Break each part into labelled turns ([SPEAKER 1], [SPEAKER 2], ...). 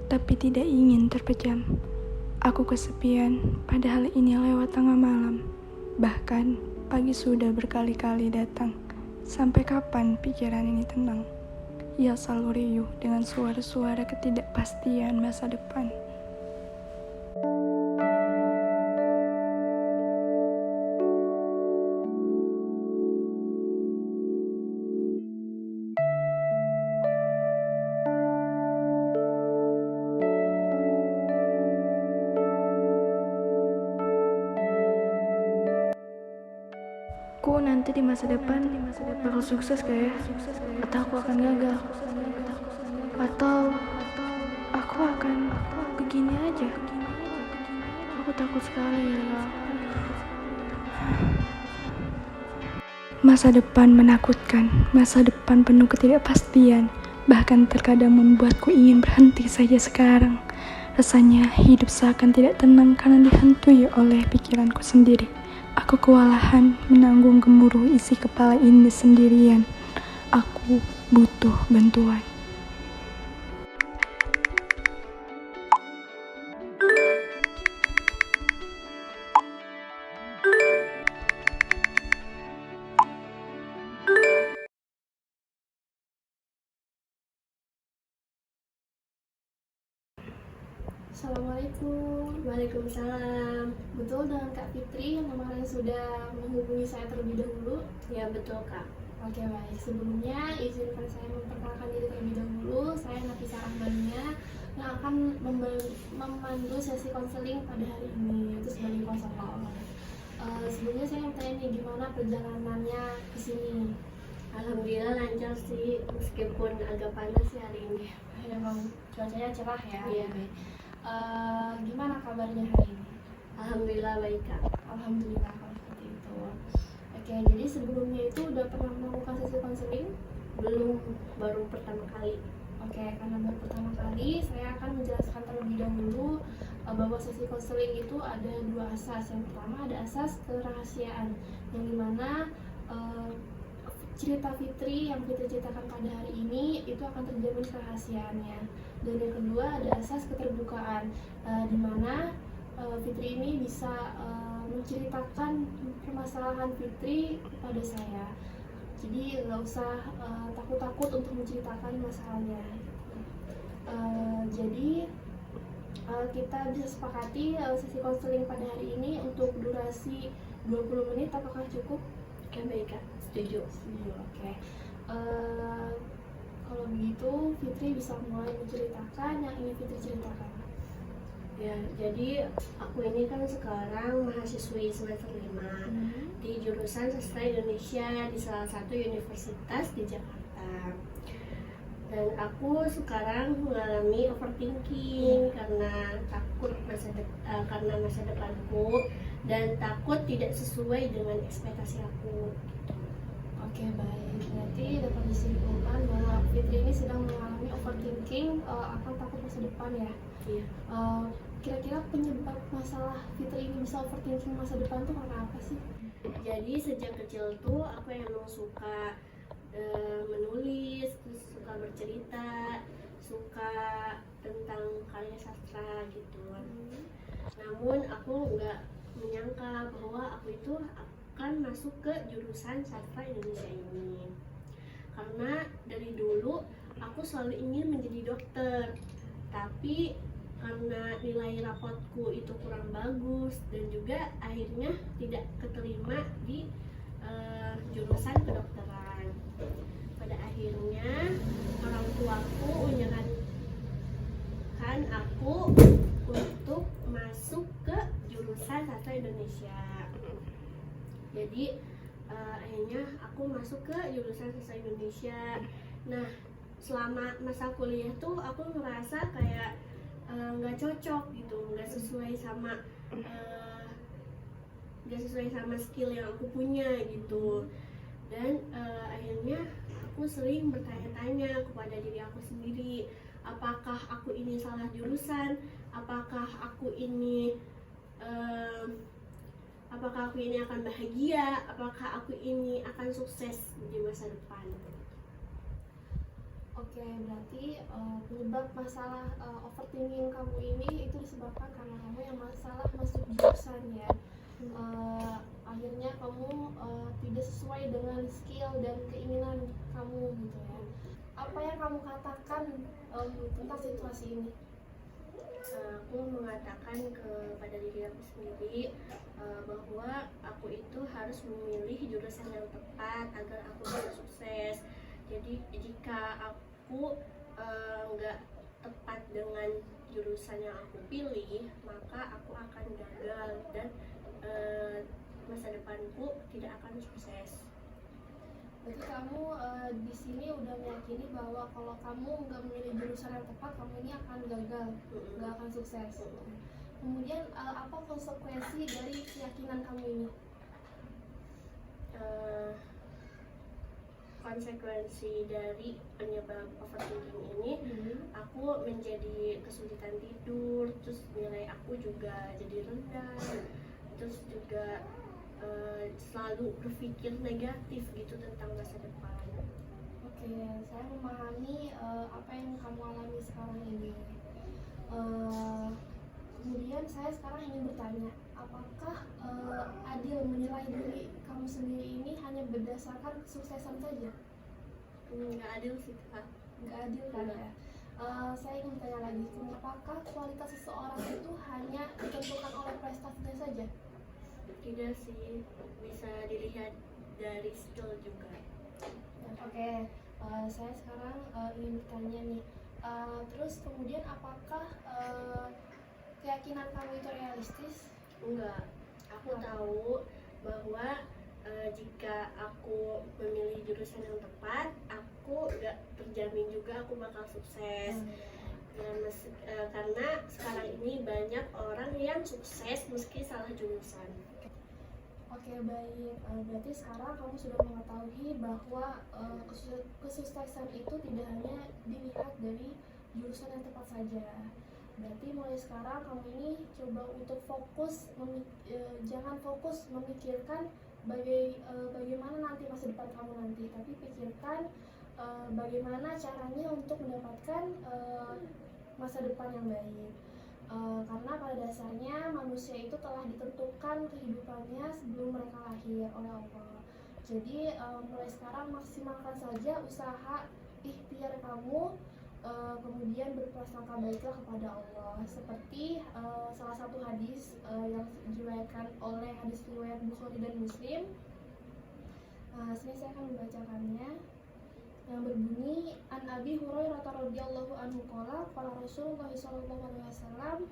[SPEAKER 1] tapi tidak ingin terpejam. Aku kesepian, padahal ini lewat tengah malam. Bahkan, pagi sudah berkali-kali datang. Sampai kapan pikiran ini tenang? Ia selalu riuh dengan suara-suara ketidakpastian masa depan. Aku nanti di masa depan bakal sukses gak ya? Atau aku akan gagal? Atau aku akan begini aja? Aku takut sekali ya. Masa depan menakutkan, masa depan penuh ketidakpastian, bahkan terkadang membuatku ingin berhenti saja sekarang. Rasanya hidup seakan tidak tenang karena dihantui oleh pikiranku sendiri. Aku kewalahan menanggung gemuruh isi kepala ini sendirian. Aku butuh bantuan.
[SPEAKER 2] Assalamualaikum.
[SPEAKER 3] Waalaikumsalam.
[SPEAKER 2] Betul dengan Kak Fitri yang kemarin sudah menghubungi saya terlebih dahulu?
[SPEAKER 3] Ya betul Kak.
[SPEAKER 2] Oke baik, sebelumnya izinkan saya memperkenalkan diri terlebih dahulu. Saya Nafisa Rahmania yang akan memandu sesi konseling pada hari ini, yaitu sebagai konselor. Sebelumnya saya mau tanya nih, gimana perjalanannya ke sini?
[SPEAKER 3] Alhamdulillah lancar sih, meskipun agak panas sih hari ini.
[SPEAKER 2] Emang cuacanya cerah ya?
[SPEAKER 3] Iya.
[SPEAKER 2] Gimana kabarnya hari ini?
[SPEAKER 3] Alhamdulillah baik Kak.
[SPEAKER 2] Alhamdulillah kalau seperti itu. Oke, jadi sebelumnya itu udah pernah melakukan sesi konseling?
[SPEAKER 3] Belum, baru pertama kali.
[SPEAKER 2] Oke, karena baru pertama kali, saya akan menjelaskan terlebih dahulu bahwa sesi konseling itu ada dua asas. Yang pertama ada asas kerahasiaan, yang dimana cerita Fitri yang Fitri ceritakan pada hari ini itu akan terjamin kerahasiaannya. Dan yang kedua ada asas keterbukaan, dimana Fitri ini bisa menceritakan permasalahan Fitri kepada saya. Jadi nggak usah takut-takut untuk menceritakan masalahnya. Jadi kita bisa sepakati sesi konseling pada hari ini untuk durasi 20 menit. Apakah cukup?
[SPEAKER 3] Oke baik Kak, setuju.
[SPEAKER 2] Oke. Kalau begitu Fitri bisa mulai menceritakan yang ingin Fitri ceritakan.
[SPEAKER 3] Ya, jadi aku ini kan sekarang mahasiswi semester 5 di jurusan Sastra Indonesia di salah satu universitas di Jakarta. Dan aku sekarang mengalami overthinking karena takut karena masa depanku dan takut tidak sesuai dengan ekspektasi aku.
[SPEAKER 2] Oke baik, berarti dapat disimpulkan bahwa Fitri ini sedang mengalami overthinking akan takut masa depan ya.
[SPEAKER 3] Iya.
[SPEAKER 2] Kira-kira penyebab masalah Fitri ini bisa overthinking masa depan tuh karena apa sih?
[SPEAKER 3] Jadi sejak kecil tuh aku emang suka menulis, suka bercerita, suka tentang karya sastra gitu. Namun aku nggak menyangka bahwa aku itu akan masuk ke jurusan sastra Indonesia ini. Karena dari dulu aku selalu ingin menjadi dokter, tapi karena nilai rapotku itu kurang bagus dan juga akhirnya tidak keterima di jurusan kedokteran. Pada akhirnya orang tuaku menyarankan aku untuk masuk ke jurusan sastra Indonesia. Jadi akhirnya aku masuk ke jurusan sastra Indonesia. Nah, selama masa kuliah tuh aku ngerasa kayak nggak cocok gitu, nggak sesuai sama skill yang aku punya gitu. Dan akhirnya aku sering bertanya-tanya kepada diri aku sendiri, apakah aku ini salah jurusan, apakah aku ini akan bahagia, apakah aku ini akan sukses di masa depan.
[SPEAKER 2] Oke, Oke, berarti penyebab masalah overthinking kamu ini itu disebabkan karena kamu yang masalah masuk jurusan ya. Akhirnya kamu tidak sesuai dengan skill dan keinginan kamu gitu ya. Apa yang kamu katakan tentang situasi ini?
[SPEAKER 3] Aku mengatakan kepada diri aku sendiri bahwa aku itu harus memilih jurusan yang tepat agar aku bisa sukses. Jadi jika aku nggak tepat dengan jurusan yang aku pilih, maka aku akan gagal dan masa depanku tidak akan sukses.
[SPEAKER 2] Berarti kamu di sini udah meyakini bahwa kalau kamu nggak memilih jurusan yang tepat, kamu ini akan gagal, nggak akan sukses. Kemudian apa konsekuensi dari keyakinan kamu ini?
[SPEAKER 3] Konsekuensi dari penyebab overthinking ini, aku menjadi kesulitan tidur, terus nilai aku juga jadi rendah, terus juga selalu berpikir negatif gitu tentang masa depan.
[SPEAKER 2] Oke, saya memahami apa yang kamu alami sekarang ini. Kemudian saya sekarang ingin bertanya, apakah adil menilai diri kamu sendiri ini hanya berdasarkan kesuksesan saja?
[SPEAKER 3] Nggak adil sih, Kak.
[SPEAKER 2] Nggak adil kan ya? Saya ingin bertanya lagi, apakah kualitas seseorang itu hanya ditentukan oleh prestasinya saja?
[SPEAKER 3] Tidak sih, bisa dilihat dari skill juga.
[SPEAKER 2] Oke, saya sekarang ingin bertanya nih, terus kemudian apakah keyakinan kamu itu realistis?
[SPEAKER 3] Enggak, aku tahu bahwa jika aku memilih jurusan yang tepat, aku nggak terjamin juga aku bakal sukses. Karena sekarang ini banyak orang yang sukses meski salah jurusan.
[SPEAKER 2] Oke, baik. Berarti sekarang kamu sudah mengetahui bahwa kesuksesan itu tidak hanya dilihat dari jurusan yang tepat saja. Berarti mulai sekarang kamu ini coba untuk fokus, jangan fokus memikirkan bagaimana nanti masa depan kamu nanti, tapi pikirkan bagaimana caranya untuk mendapatkan masa depan yang baik. Karena pada dasarnya manusia itu telah ditentukan kehidupannya sebelum mereka lahir oleh Allah. Jadi mulai sekarang maksimalkan saja usaha ikhtiar kamu, kemudian berprasangka baiklah kepada Allah. Seperti salah satu hadis yang diriwayatkan oleh hadis riwayat Bukhari dan Muslim. Sini saya akan membacakannya, yang berbunyi, An Abi Hurairah radhiyallahu anhu qala qala Rasulullah sallallahu alaihi wasallam,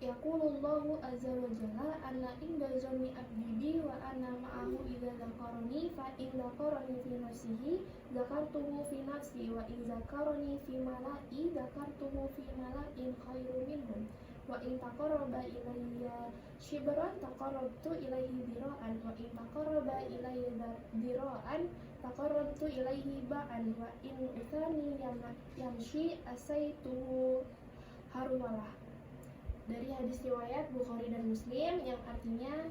[SPEAKER 2] yaqulullahu azza wa jalla anna inda zanni abdi wa ana ma'ahu idza dzakarani fa in dzakarani fi nafsihi dzakartuhu fi nafsi wa in dzakarani fi mala'i dzakartuhu fi mala'in khairum minhum wa in taqarraba ilayya shibran taqarrabtu ilayhi dira'an wa in taqarraba ilayya dira'an taqarrabtu ilaihi ba'an wa in utani yamshi asaituhu harumalah. Dari hadis riwayat Bukhari dan Muslim yang artinya,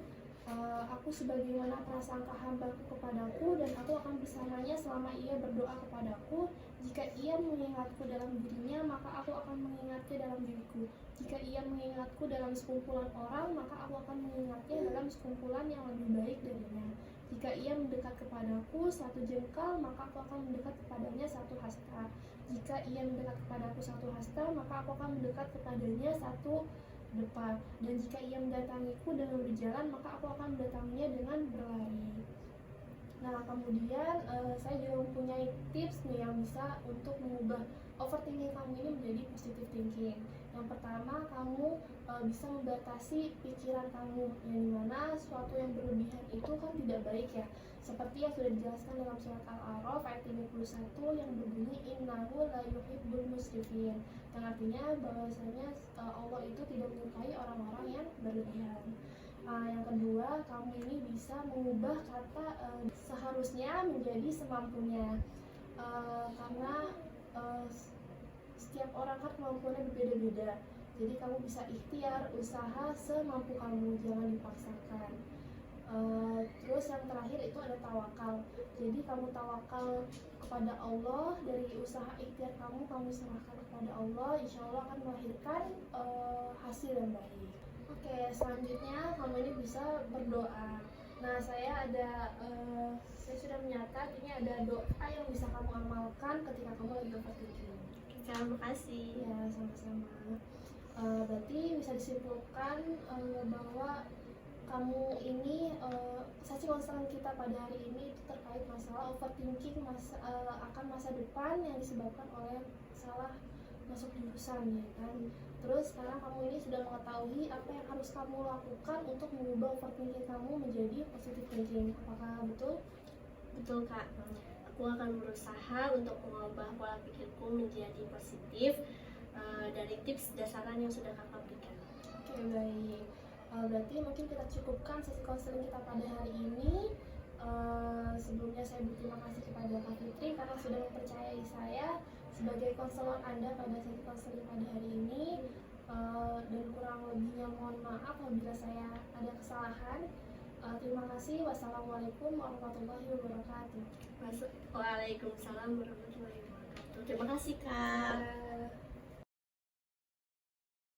[SPEAKER 2] aku sebagaimana prasangka hambaku kepadaku dan aku akan bersamanya selama ia berdoa kepadaku. Jika ia mengingatku dalam dirinya, maka aku akan mengingatnya dalam diriku. Jika ia mengingatku dalam sekumpulan orang, maka aku akan mengingatnya dalam sekumpulan yang lebih baik darinya. Jika ia mendekat kepadaku satu jengkal, maka aku akan mendekat kepadanya satu hasta. Jika ia mendekat kepadaku satu hasta, maka aku akan mendekat kepadanya satu depan. Dan jika ia mendatangiku dengan berjalan, maka aku akan mendatanginya dengan berlari. Nah, kemudian saya juga mempunyai tips nih yang bisa untuk mengubah overthinking kamu ini menjadi positive thinking. Yang pertama, kamu bisa membatasi pikiran kamu, yang dimana sesuatu yang berlebihan itu kan tidak baik ya. Seperti yang sudah dijelaskan dalam surat Al-A'raf ayat 31 yang berbunyi innahu la yuhibbul musrifin, yang artinya bahwasanya Allah itu tidak menyukai orang-orang yang berlebihan. Yang kedua, kamu ini bisa mengubah kata seharusnya menjadi semampunya, karena setiap orang kan kemampuannya berbeda-beda. Jadi kamu bisa ikhtiar, usaha semampu kamu, jangan dipaksakan. Terus yang terakhir itu ada tawakal. Jadi kamu tawakal kepada Allah, dari usaha ikhtiar kamu serahkan kepada Allah, insya Allah akan melahirkan hasil yang baik. Oke, selanjutnya kamu ini bisa berdoa. Nah, saya sudah menyatat ini ada doa yang bisa kamu amalkan ketika kamu lagi overthinking.
[SPEAKER 3] Terima kasih.
[SPEAKER 2] Ya, sama-sama. Berarti bisa disimpulkan bahwa kamu ini sesi konseling kita pada hari ini itu terkait masalah overthinking akan masa depan yang disebabkan oleh salah masuk jurusan, ya kan. Terus sekarang kamu ini sudah mengetahui apa yang harus kamu lakukan untuk mengubah overthinking kamu menjadi positive thinking. Apakah betul?
[SPEAKER 3] Betul, Kak. Aku akan berusaha untuk mengubah pola pikirku menjadi positif dari tips dasaran yang sudah Kakak berikan.
[SPEAKER 2] Oke, baik. Berarti mungkin kita cukupkan sesi konseling kita pada hari ini. Sebelumnya saya berterima kasih kepada Kak Fitri karena sudah mempercayai saya sebagai konselor Anda pada sesi konseling pada hari ini. Dan kurang lebihnya mohon maaf apabila saya ada kesalahan. Terima kasih. Wassalamualaikum warahmatullahi wabarakatuh.
[SPEAKER 3] Waalaikumsalam warahmatullahi wabarakatuh. Terima kasih, Kak.